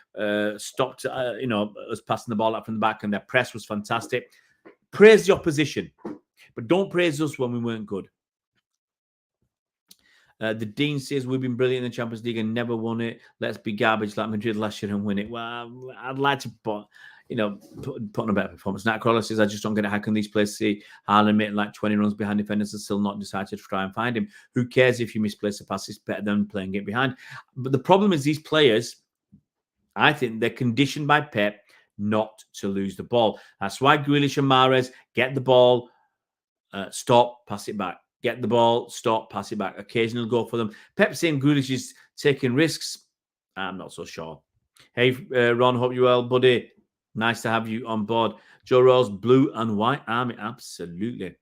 S1: stopped, us passing the ball up from the back, and their press was fantastic. Praise the opposition, but don't praise us when we weren't good. The Dean says we've been brilliant in the Champions League and never won it. Let's be garbage like Madrid last year and win it. Well, I'd like to put on a better performance. Nightcrawler says, I just don't get it. How can these players see Haaland making like 20 runs behind defenders and still not decide to try and find him? Who cares if you misplace a pass? It's better than playing it behind. But the problem is these players, I think they're conditioned by Pep not to lose the ball. That's why Grealish and Mahrez get the ball, stop, pass it back. Get the ball, stop, pass it back. Occasionally go for them. Pep saying Grealish is taking risks. I'm not so sure. Hey, Ron, hope you're well, buddy. Nice to have you on board. Joe Rose, blue and white army. Absolutely.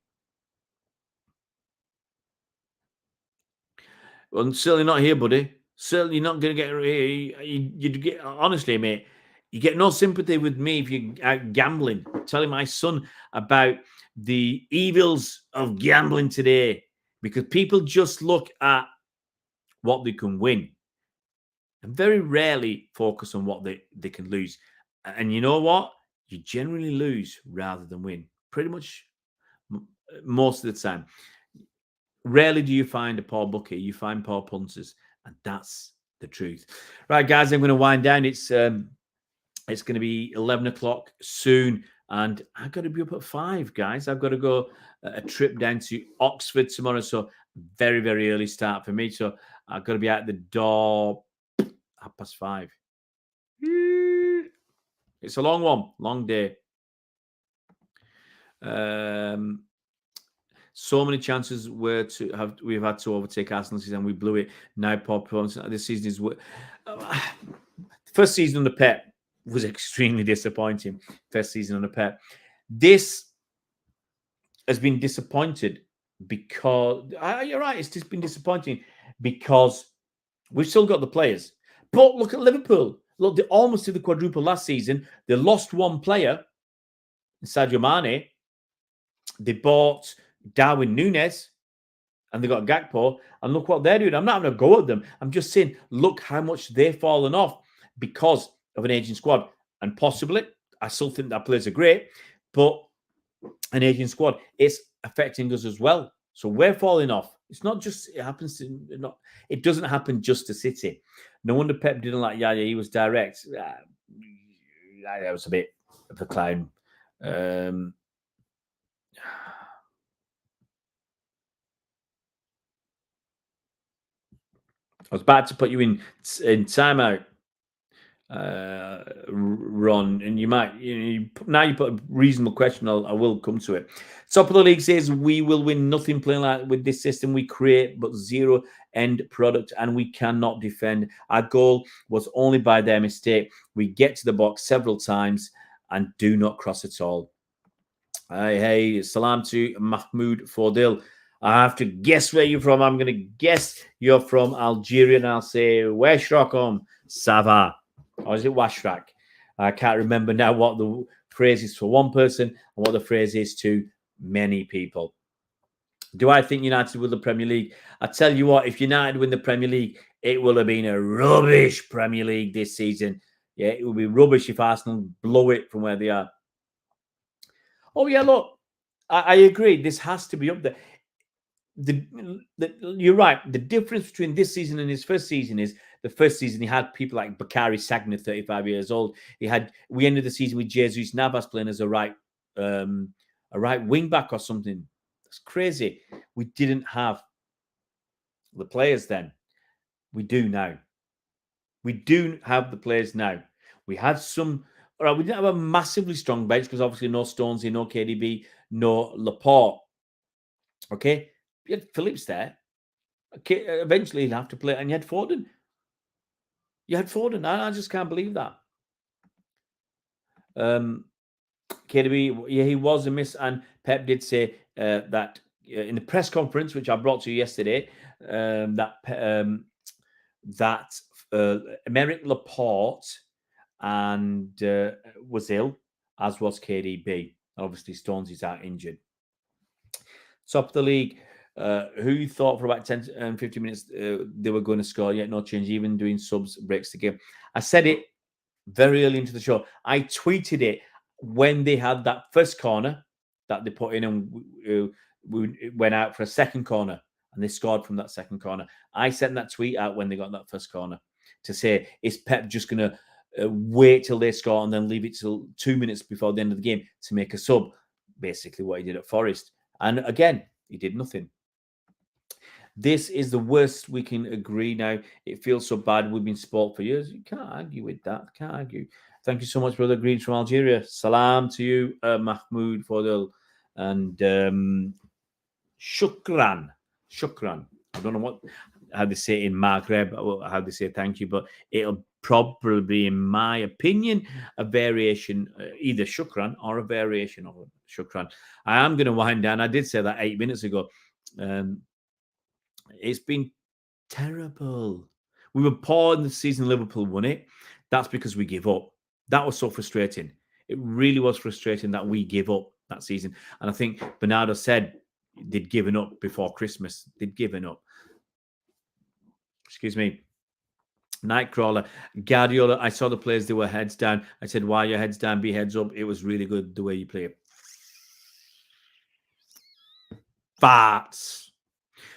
S1: Well, certainly not here, buddy. Certainly not going to get here. You get, honestly, mate, you get no sympathy with me if you're out gambling. Telling my son about the evils of gambling today, because people just look at what they can win and very rarely focus on what they can lose. And you know what? You generally lose rather than win, pretty much most of the time. Rarely do you find a poor bookie. You find poor punters, and that's the truth. Right, guys, I'm going to wind down. It's going to be 11 o'clock soon. And I've got to be up at 5, guys. I've got to go a trip down to Oxford tomorrow. So very, very early start for me. So I've got to be out the door 5:30. It's a long one, long day. So many chances we've had to overtake Arsenal this season, and we blew it. Now poor performance. This season is first season under Pep was extremely disappointing. First season under Pep. This has been disappointed because you're right. It's just been disappointing because we've still got the players. But look at Liverpool. Look, they almost did the quadruple last season. They lost one player, Sadio Mane. They bought Darwin Núñez, and they got Gakpo. And look what they're doing. I'm not having a go at them. I'm just saying, look how much they've fallen off because of an aging squad. And possibly, I still think that players are great, but an aging squad, it's affecting us as well. So we're falling off. It's not just, it doesn't happen just to City. No wonder Pep didn't like Yaya. He was direct. That was a bit of a clown. I was about to put you in timeout, Ron, and you might, now you put a reasonable question. I will come to it. Top of the league says we will win nothing playing like with this system. We create but zero end product, and we cannot defend. Our goal was only by their mistake. We get to the box several times and do not cross at all. Hey, salam to Mahmoud Fordil. I have to guess where you're from. I'm going to guess you're from Algeria, and I'll say Weshrakom Sava. Or is it Washrak? I can't remember now what the phrase is for one person and what the phrase is to many people. Do I think United will win the Premier League? I tell you what, if United win the Premier League, it will have been a rubbish Premier League this season. Yeah, it will be rubbish if Arsenal blow it from where they are. Oh, yeah, look, I agree. This has to be up there. You're right. The difference between this season and his first season is the first season he had people like Bakary Sagna, 35 years old. We ended the season with Jesus Navas playing as a right a right wing back or something. That's crazy. We didn't have the players then. We do now. We do have the players now. We had some. All right, we didn't have a massively strong bench because obviously no Stonesy, no KDB, no Laporte. Okay, you had Phillips there. Okay, eventually he'll have to play, and you had Foden. You had Foden. I just can't believe that. KDB, yeah, he was a miss, and Pep did say that in the press conference, which I brought to you yesterday, that Emerick Laporte and was ill, as was KDB. Obviously, Stones is out injured. Top of the league. Who thought for about 10 and 15 minutes they were going to score? Yet no change, even doing subs breaks the game. I said it very early into the show. I tweeted it when they had that first corner that they put in, and we went out for a second corner, and they scored from that second corner. I sent that tweet out when they got that first corner to say, is Pep just going to wait till they score and then leave it till 2 minutes before the end of the game to make a sub? Basically what he did at Forest. And again, he did nothing. This is the worst, we can agree now. It feels so bad. We've been spoilt for years. You can't argue with that. Can't argue. Thank you so much, brother. Greens from Algeria. Salam to you, Mahmoud Fodil. And shukran. Shukran. I don't know how they say it in Maghreb, or how they say thank you, but it'll probably be, in my opinion, a variation, either shukran or a variation of shukran. I am going to wind down. I did say that 8 minutes ago. It's been terrible. We were poor in the season. Liverpool won it. That's because we give up. That was so frustrating. It really was frustrating that we give up that season. And I think Bernardo said they'd given up before Christmas. They'd given up. Excuse me. Nightcrawler. Guardiola, I saw the players, they were heads down. I said, why are your heads down? Be heads up. It was really good the way you play it. Farts.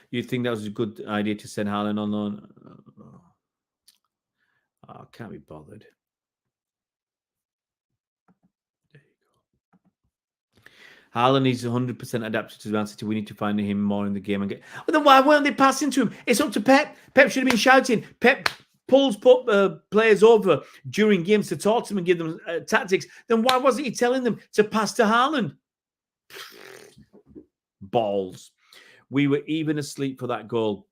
S1: You think that was a good idea to send Haaland on loan? Oh, can't be bothered. There you go. Haaland is 100% adapted to Man City. We need to find him more in the game and get. Well, then why weren't they passing to him? It's up to Pep. Pep should have been shouting. Pep pulls players over during games to talk to them and give them tactics. Then why wasn't he telling them to pass to Haaland? Balls. We were even asleep for that goal.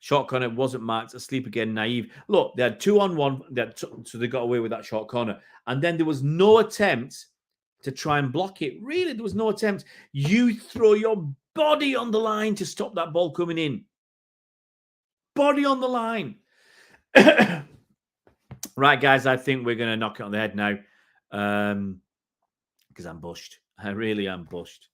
S1: Short corner wasn't marked. Asleep again, naive. Look, they had 2-on-1, so they got away with that short corner. And then there was no attempt to try and block it. Really, there was no attempt. You throw your body on the line to stop that ball coming in. Body on the line. Right, guys, I think we're going to knock it on the head now. Because I'm bushed. I really am bushed.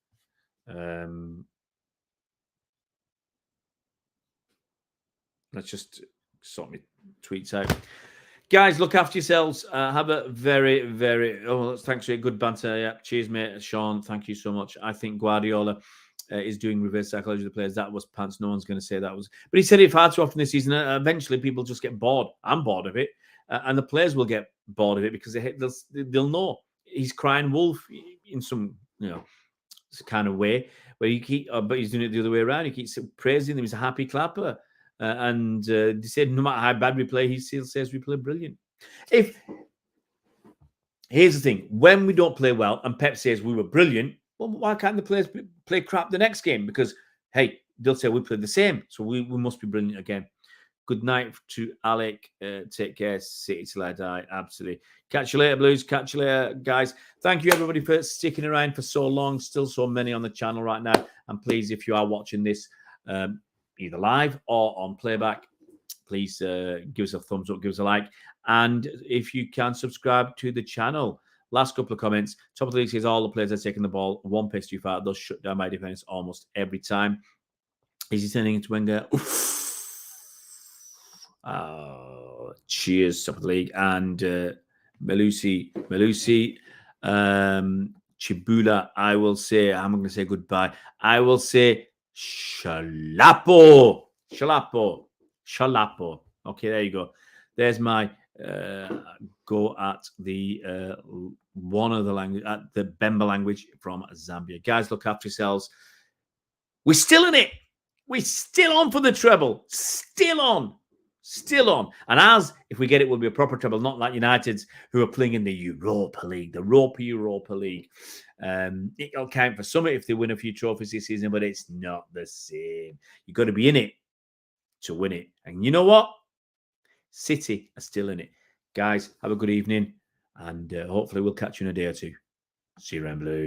S1: Let's just sort my tweets out. Guys, look after yourselves. Have a very, very... Oh, thanks for your good banter. Yeah, cheers, mate. Sean, thank you so much. I think Guardiola is doing reverse psychology of the players. That was pants. No one's going to say that was... But he said it far too often this season. Eventually, people just get bored. I'm bored of it. And the players will get bored of it because they'll know. He's crying wolf in some, kind of way. But he's doing it the other way around. He keeps praising them. He's a happy clapper. And they said no matter how bad we play, he still says we play brilliant. Here's the thing: when we don't play well, and Pep says we were brilliant, well, why can't the players play crap the next game? Because hey, they'll say we played the same, so we must be brilliant again. Good night to Alec. Take care. City till I die. Absolutely. Catch you later, Blues. Catch you later, guys. Thank you, everybody, for sticking around for so long. Still so many on the channel right now. And please, if you are watching this, either live or on playback, please give us a thumbs up, give us a like. And if you can, subscribe to the channel. Last couple of comments. Top of the league says all the players are taking the ball one pace too far. Those shut down by defense almost every time. Is he turning into Wenger? Cheers, top of the league. And Melusi, Chibula, I will say, I'm going to say goodbye. I will say Shalapo. Okay, there you go. There's my go at the one of the language, at the Bemba language from Zambia. Guys, look after yourselves. We're still in it. We're still on for the treble. Still on. Still on. And as if we get it, will be a proper treble, not like United's who are playing in the Europa League, the Europa League. It'll count for some if they win a few trophies this season, but it's not the same. You've got to be in it to win it. And you know what? City are still in it. Guys, have a good evening, and hopefully we'll catch you in a day or two. See you around blue.